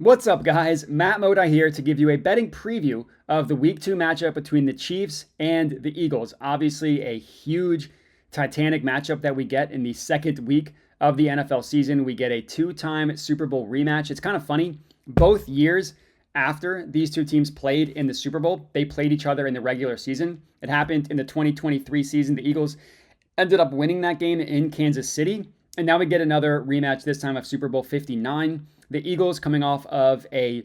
What's up, guys? Matt Modi here to give you a betting preview of the Week 2 matchup between the Chiefs and the Eagles. Obviously, a huge Titanic matchup that we get in the second week of the NFL season. We get a two-time Super Bowl rematch. It's kind of funny. Both years after these two teams played in the Super Bowl, they played each other in the regular season. It happened in the 2023 season. The Eagles ended up winning that game in Kansas City. And now we get another rematch, this time of Super Bowl 59. The Eagles coming off of a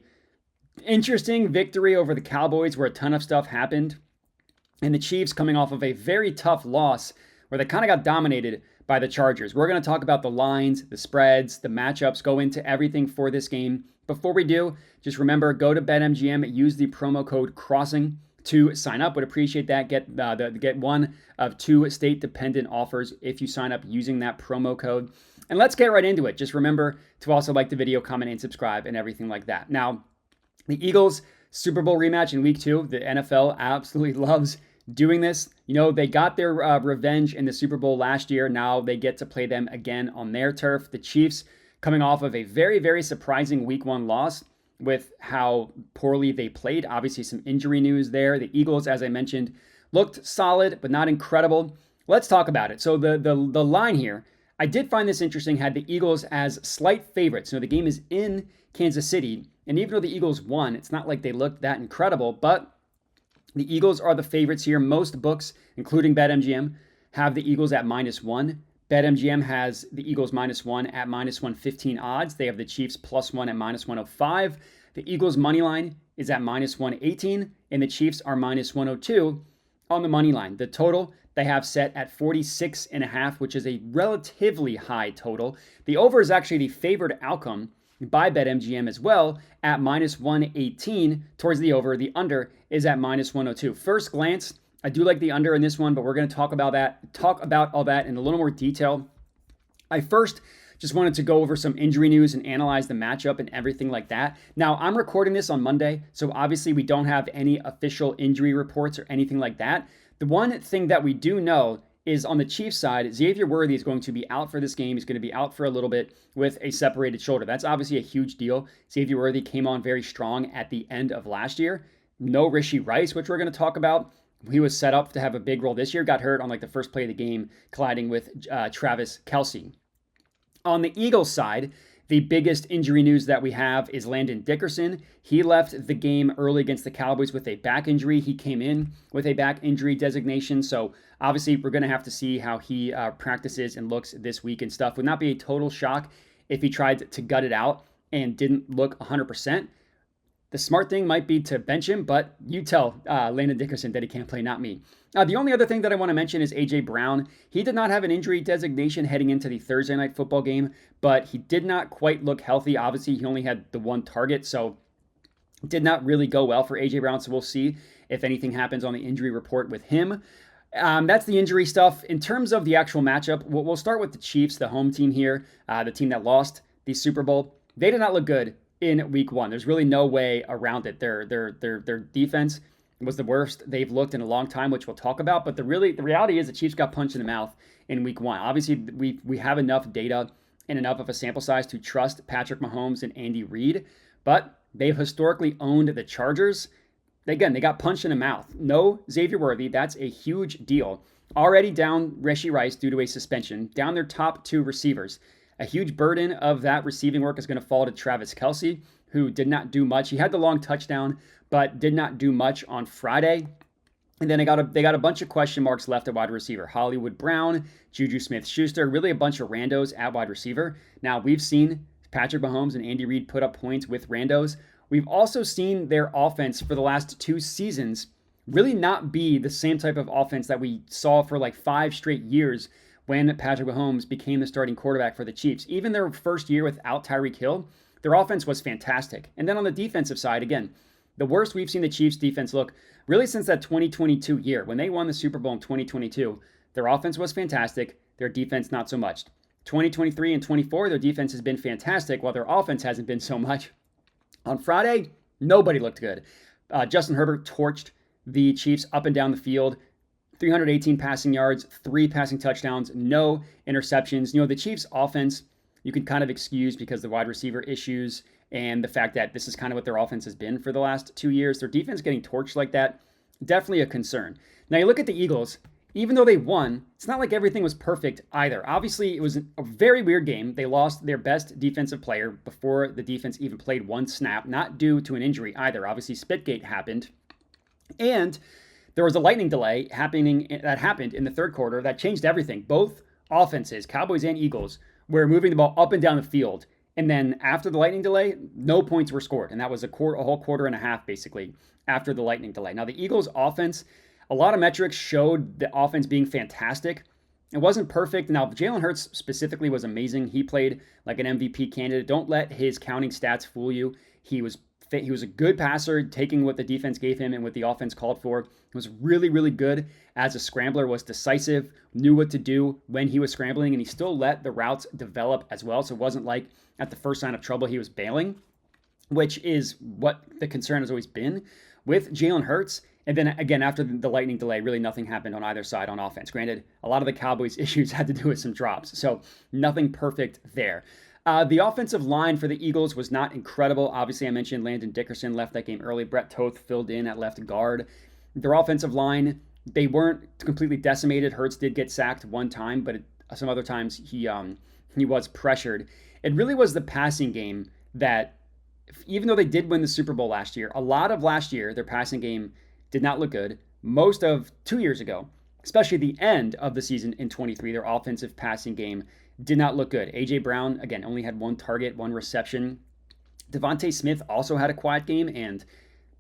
interesting victory over the Cowboys where a ton of stuff happened. And the Chiefs coming off of a very tough loss where they kind of got dominated by the Chargers. We're going to talk about the lines, the spreads, the matchups, go into everything for this game. Before we do, just remember, go to BetMGM, use the promo code CROSSING to sign up. Would appreciate that. Get one of two state-dependent offers if you sign up using that promo code. And let's get right into it. Just remember to also like the video, comment, and subscribe, and everything like that. Now, the Eagles Super Bowl rematch in Week 2. The NFL absolutely loves doing this. You know, they got their revenge in the Super Bowl last year. Now they get to play them again on their turf. The Chiefs coming off of a very, very surprising Week 1 loss with how poorly they played. Obviously, some injury news there. The Eagles, as I mentioned, looked solid, but not incredible. Let's talk about it. So the line here, I did find this interesting, had the Eagles as slight favorites. The game is in Kansas City, and even though the Eagles won, it's not like they looked that incredible, but the Eagles are the favorites here. Most books, including BetMGM, have the Eagles at -1. BetMGM has the Eagles -1 at -115 odds. They have the Chiefs +1 at -105. The Eagles' money line is at -118, and the Chiefs are -102 on the money line. The total they have set at 46.5, which is a relatively high total. The over is actually the favored outcome by BetMGM as well at -118 towards the over. The under is at -102. First glance, I do like the under in this one, but we're going to talk about all that in a little more detail. I first just wanted to go over some injury news and analyze the matchup and everything like that. Now, I'm recording this on Monday, so obviously we don't have any official injury reports or anything like that. The one thing that we do know is on the Chiefs side, Xavier Worthy is going to be out for this game. He's going to be out for a little bit with a separated shoulder. That's obviously a huge deal. Xavier Worthy came on very strong at the end of last year. No Rishi Rice, which we're going to talk about. He was set up to have a big role this year, got hurt on the first play of the game, colliding with Travis Kelce. On the Eagles side, the biggest injury news that we have is Landon Dickerson. He left the game early against the Cowboys with a back injury. He came in with a back injury designation. So obviously we're going to have to see how he practices and looks this week and stuff. Would not be a total shock if he tried to gut it out and didn't look 100%. The smart thing might be to bench him, but you tell Landon Dickerson that he can't play, not me. The only other thing that I want to mention is A.J. Brown. He did not have an injury designation heading into the Thursday night football game, but he did not quite look healthy. Obviously, he only had the one target, so it did not really go well for A.J. Brown, so we'll see if anything happens on the injury report with him. That's the injury stuff. In terms of the actual matchup, we'll start with the Chiefs, the home team here, the team that lost the Super Bowl. They did not look good in Week 1. There's really no way around it. Their defense was the worst they've looked in a long time, which we'll talk about. But the reality is the Chiefs got punched in the mouth in Week 1. Obviously, we have enough data and enough of a sample size to trust Patrick Mahomes and Andy Reid, but they've historically owned the Chargers. Again, they got punched in the mouth. No Xavier Worthy. That's a huge deal. Already down Rishi Rice due to a suspension. Down their top two receivers. A huge burden of that receiving work is going to fall to Travis Kelce, who did not do much. He had the long touchdown, but did not do much on Friday. And then they got a bunch of question marks left at wide receiver. Hollywood Brown, Juju Smith-Schuster, really a bunch of randos at wide receiver. Now, we've seen Patrick Mahomes and Andy Reid put up points with randos. We've also seen their offense for the last 2 seasons really not be the same type of offense that we saw for 5 straight years when Patrick Mahomes became the starting quarterback for the Chiefs. Even their first year without Tyreek Hill, their offense was fantastic. And then on the defensive side, again, the worst we've seen the Chiefs defense look really since that 2022 year. When they won the Super Bowl in 2022, their offense was fantastic, their defense not so much. 2023 and 24, their defense has been fantastic, while their offense hasn't been so much. On Friday, nobody looked good. Justin Herbert torched the Chiefs up and down the field. 318 passing yards, 3 passing touchdowns, no interceptions. The Chiefs' offense you can kind of excuse because the wide receiver issues and the fact that this is kind of what their offense has been for the last 2 years. Their defense getting torched like that, definitely a concern. Now you look at the Eagles, even though they won, it's not like everything was perfect either. Obviously, it was a very weird game. They lost their best defensive player before the defense even played one snap, not due to an injury either. Obviously, Spitgate happened. And there was a lightning delay that happened in the third quarter that changed everything. Both offenses, Cowboys and Eagles, were moving the ball up and down the field. And then after the lightning delay, no points were scored. And that was a whole quarter and a half, basically, after the lightning delay. Now, the Eagles' offense, a lot of metrics showed the offense being fantastic. It wasn't perfect. Now, Jalen Hurts specifically was amazing. He played like an MVP candidate. Don't let his counting stats fool you. He was a good passer, taking what the defense gave him and what the offense called for. He was really, really good as a scrambler, was decisive, knew what to do when he was scrambling, and he still let the routes develop as well. So it wasn't like at the first sign of trouble he was bailing, which is what the concern has always been with Jalen Hurts. And then again, after the lightning delay, really nothing happened on either side on offense. Granted, a lot of the Cowboys' issues had to do with some drops, so nothing perfect there. The offensive line for the Eagles was not incredible. Obviously, I mentioned Landon Dickerson left that game early. Brett Toth filled in at left guard. Their offensive line, they weren't completely decimated. Hurts did get sacked one time, but some other times he was pressured. It really was the passing game that, even though they did win the Super Bowl last year, a lot of last year, their passing game did not look good. Most of 2 years ago, especially the end of the season in 23, their offensive passing game did not look good. A.J. Brown, again, only had one target, one reception. Devontae Smith also had a quiet game, and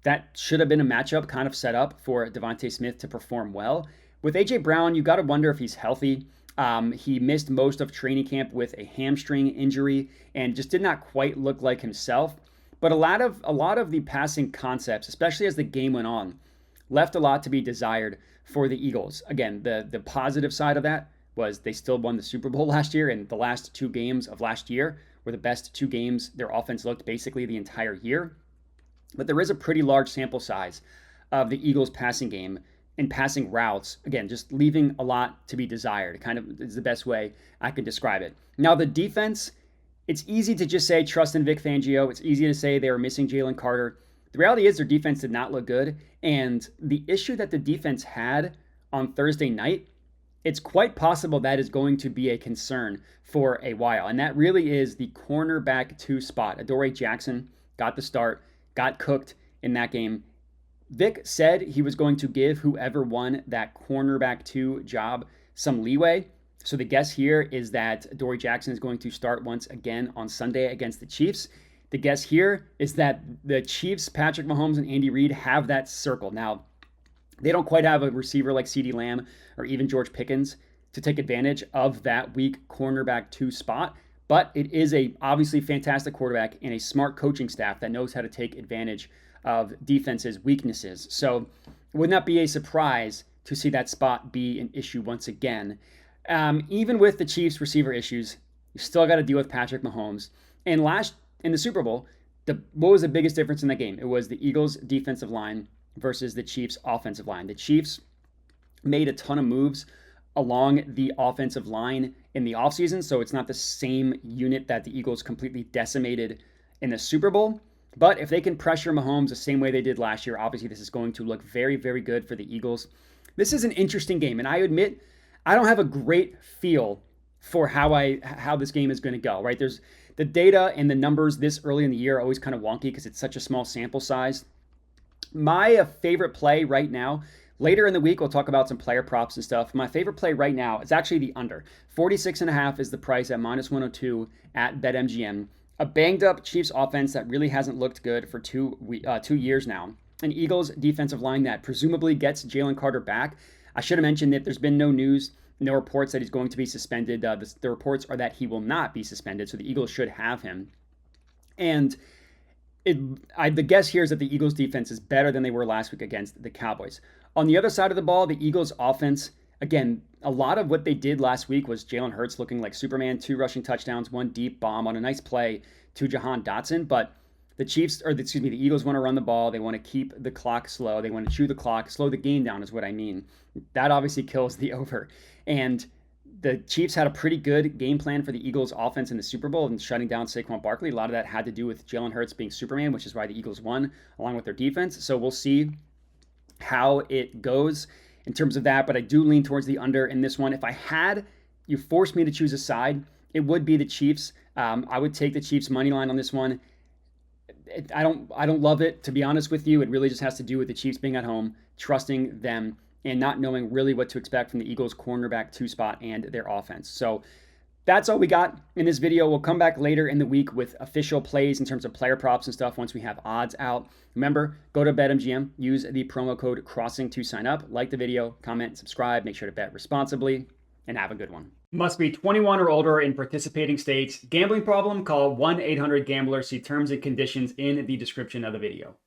that should have been a matchup kind of set up for Devontae Smith to perform well. With A.J. Brown, you got to wonder if he's healthy. He missed most of training camp with a hamstring injury and just did not quite look like himself. But a lot of the passing concepts, especially as the game went on, left a lot to be desired for the Eagles. Again, the positive side of that was they still won the Super Bowl last year, and the last 2 games of last year were the best 2 games their offense looked basically the entire year. But there is a pretty large sample size of the Eagles' passing game and passing routes, again, just leaving a lot to be desired. Kind of is the best way I could describe it. Now, the defense, it's easy to just say trust in Vic Fangio. It's easy to say they were missing Jalen Carter. The reality is their defense did not look good. And the issue that the defense had on Thursday night, it's quite possible that is going to be a concern for a while. And that really is the cornerback 2 spot. Adoree Jackson got the start, got cooked in that game. Vic said he was going to give whoever won that cornerback 2 job some leeway. So the guess here is that Adoree Jackson is going to start once again on Sunday against the Chiefs. The guess here is that the Chiefs, Patrick Mahomes and Andy Reid, have that circle. Now, they don't quite have a receiver like CeeDee Lamb or even George Pickens to take advantage of that weak cornerback 2 spot, but it is a obviously fantastic quarterback and a smart coaching staff that knows how to take advantage of defenses' weaknesses. So it would not be a surprise to see that spot be an issue once again. Even with the Chiefs' receiver issues, you still got to deal with Patrick Mahomes. And in the Super Bowl, what was the biggest difference in that game? It was the Eagles' defensive line versus the Chiefs' offensive line. The Chiefs made a ton of moves along the offensive line in the offseason, so it's not the same unit that the Eagles completely decimated in the Super Bowl. But if they can pressure Mahomes the same way they did last year, obviously this is going to look very, very good for the Eagles. This is an interesting game, and I admit I don't have a great feel for how this game is going to go, right? There's the data and the numbers this early in the year are always kind of wonky because it's such a small sample size. My favorite play right now, later in the week, we'll talk about some player props and stuff. My favorite play right now is actually the under. 46.5 is the price at -102 at BetMGM. A banged up Chiefs offense that really hasn't looked good for 2 years now. An Eagles defensive line that presumably gets Jalen Carter back. I should have mentioned that there's been no news, no reports that he's going to be suspended. The reports are that he will not be suspended, so the Eagles should have him. And the guess here is that the Eagles defense is better than they were last week against the Cowboys. On the other side of the ball, the Eagles offense, again, a lot of what they did last week was Jalen Hurts looking like Superman, 2 rushing touchdowns, 1 deep bomb on a nice play to Jahan Dotson. But the Eagles want to run the ball. They want to keep the clock slow. They want to chew the clock, slow the game down is what I mean. That obviously kills the over. And The Chiefs had a pretty good game plan for the Eagles offense in the Super Bowl and shutting down Saquon Barkley. A lot of that had to do with Jalen Hurts being Superman, which is why the Eagles won, along with their defense. So we'll see how it goes in terms of that. But I do lean towards the under in this one. If I had you forced me to choose a side, it would be the Chiefs. I would take the Chiefs money line on this one. I don't love it, to be honest with you. It really just has to do with the Chiefs being at home, trusting them, and not knowing really what to expect from the Eagles cornerback 2 spot and their offense. So that's all we got in this video. We'll come back later in the week with official plays in terms of player props and stuff once we have odds out. Remember, go to BetMGM, use the promo code CROSSING to sign up. Like the video, comment, subscribe, make sure to bet responsibly, and have a good one. Must be 21 or older in participating states. Gambling problem? Call 1-800-GAMBLER. See terms and conditions in the description of the video.